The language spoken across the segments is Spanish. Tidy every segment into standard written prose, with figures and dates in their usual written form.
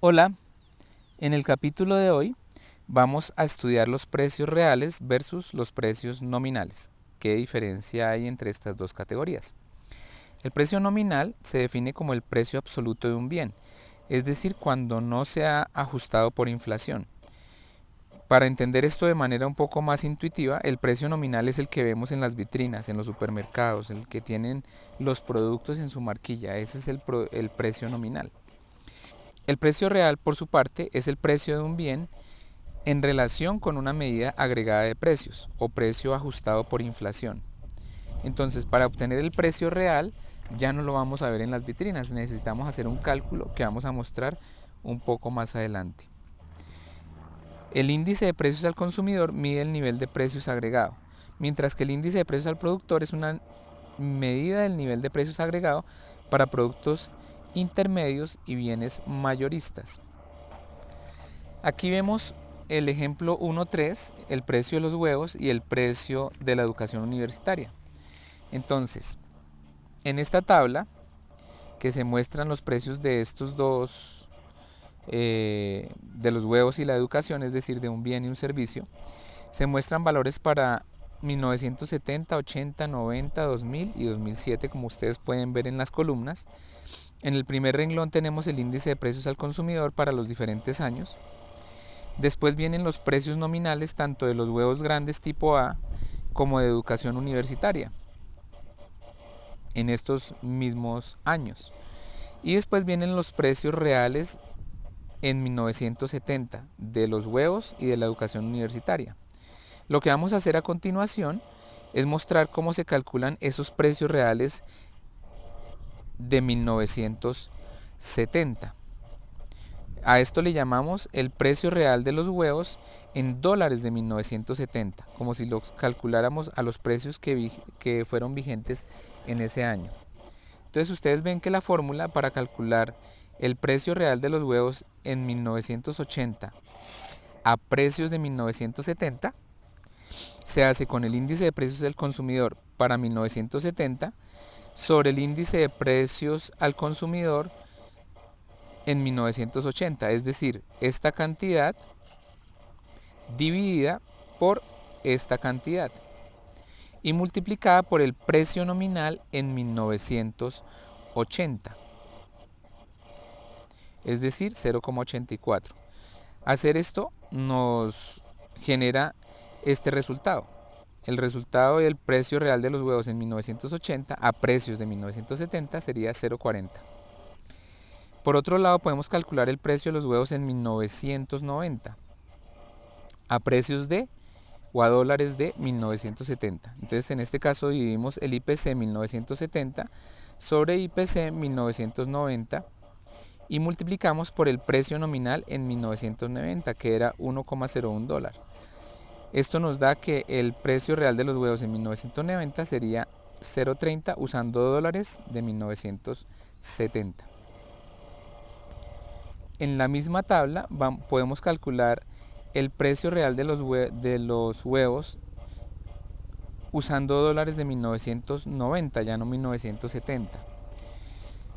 Hola, en el capítulo de hoy vamos a estudiar los precios reales versus los precios nominales. ¿Qué diferencia hay entre estas dos categorías? El precio nominal se define como el precio absoluto de un bien, es decir, cuando no se ha ajustado por inflación. Para entender esto de manera un poco más intuitiva, el precio nominal es el que vemos en las vitrinas, en los supermercados, el que tienen los productos en su marquilla. Ese es el precio nominal. El precio real, por su parte, es el precio de un bien en relación con una medida agregada de precios o precio ajustado por inflación. Entonces, para obtener el precio real, ya no lo vamos a ver en las vitrinas, necesitamos hacer un cálculo que vamos a mostrar un poco más adelante. El índice de precios al consumidor mide el nivel de precios agregado, mientras que el índice de precios al productor es una medida del nivel de precios agregado para productos intermedios y bienes mayoristas. Aquí vemos el ejemplo 1.3, el precio de los huevos y el precio de la educación universitaria. Entonces, en esta tabla que se muestran los precios de estos dos, de los huevos y la educación, es decir, de un bien y un servicio, se muestran valores para 1970, 80, 90, 2000 y 2007, como ustedes pueden ver en las columnas. En el primer renglón tenemos el índice de precios al consumidor para los diferentes años. Después vienen los precios nominales tanto de los huevos grandes tipo A como de educación universitaria en estos mismos años. Y después vienen los precios reales en 1970 de los huevos y de la educación universitaria. Lo que vamos a hacer a continuación es mostrar cómo se calculan esos precios reales de 1970. A esto le llamamos el precio real de los huevos en dólares de 1970, como si los calculáramos a los precios que fueron vigentes en ese año. Entonces ustedes ven que la fórmula para calcular el precio real de los huevos en 1980 a precios de 1970 se hace con el índice de precios del consumidor para 1970 sobre el índice de precios al consumidor en 1980, es decir, esta cantidad dividida por esta cantidad y multiplicada por el precio nominal en 1980, es decir, 0,84. Hacer esto nos genera este resultado. El resultado del precio real de los huevos en 1980 a precios de 1970 sería 0,40. Por otro lado, podemos calcular el precio de los huevos en 1990 a precios de o a dólares de 1970. Entonces, en este caso dividimos el IPC 1970 sobre IPC 1990 y multiplicamos por el precio nominal en 1990, que era 1,01 dólar. Esto nos da que el precio real de los huevos en 1990 sería 0,30 usando dólares de 1970. En la misma tabla podemos calcular el precio real de los huevos usando dólares de 1990, ya no 1970.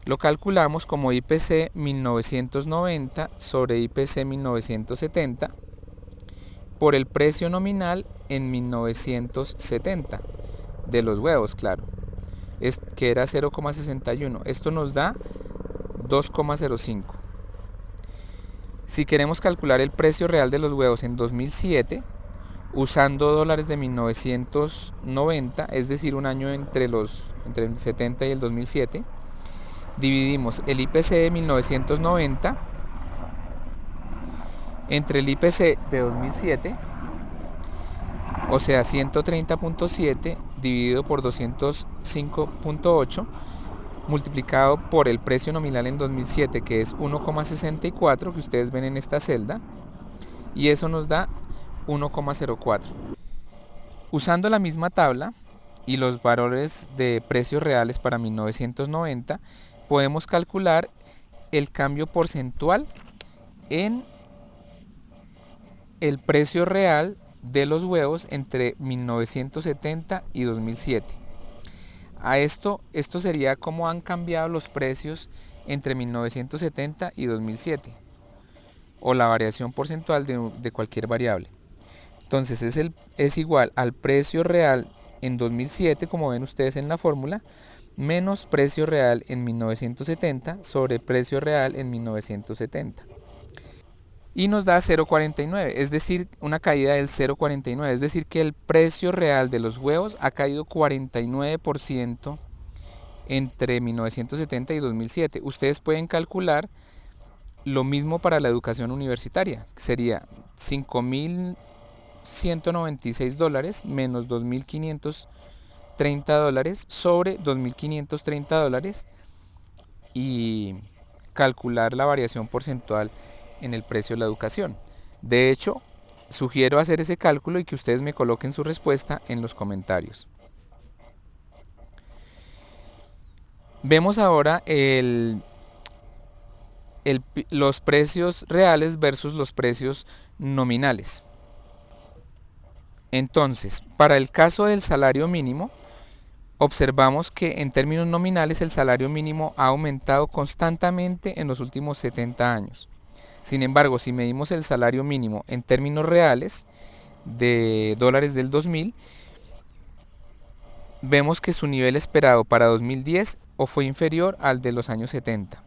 Lo calculamos como IPC 1990 sobre IPC 1970 por el precio nominal en 1970 de los huevos, claro, que era 0,61. Esto nos da 2,05. Si queremos calcular el precio real de los huevos en 2007, usando dólares de 1990, es decir, un año entre el 70 y el 2007, dividimos el IPC de 1990 entre el IPC de 2007, o sea, 130.7 dividido por 205.8, multiplicado por el precio nominal en 2007, que es 1,64, que ustedes ven en esta celda, y eso nos da 1,04. Usando la misma tabla y los valores de precios reales para 1990, podemos calcular el cambio porcentual en el precio real de los huevos entre 1970 y 2007. Esto sería cómo han cambiado los precios entre 1970 y 2007. o la variación porcentual de cualquier variable. Entonces es igual al precio real en 2007, como ven ustedes en la fórmula, menos precio real en 1970 sobre precio real en 1970. Y nos da 0,49, es decir, una caída del 0,49, es decir que el precio real de los huevos ha caído 49% entre 1970 y 2007. Ustedes pueden calcular lo mismo para la educación universitaria, sería $5.196 menos $2.530 sobre $2.530 y calcular la variación porcentual en el precio de la educación. De hecho, sugiero hacer ese cálculo y que ustedes me coloquen su respuesta en los comentarios. Vemos ahora los precios reales versus los precios nominales. Entonces, para el caso del salario mínimo, observamos que en términos nominales el salario mínimo ha aumentado constantemente en los últimos 70 años. Sin embargo, si medimos el salario mínimo en términos reales de dólares del 2000, vemos que su nivel esperado para 2010 o fue inferior al de los años 70.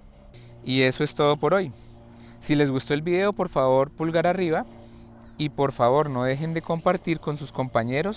Y eso es todo por hoy. Si les gustó el video, por favor pulgar arriba y por favor no dejen de compartir con sus compañeros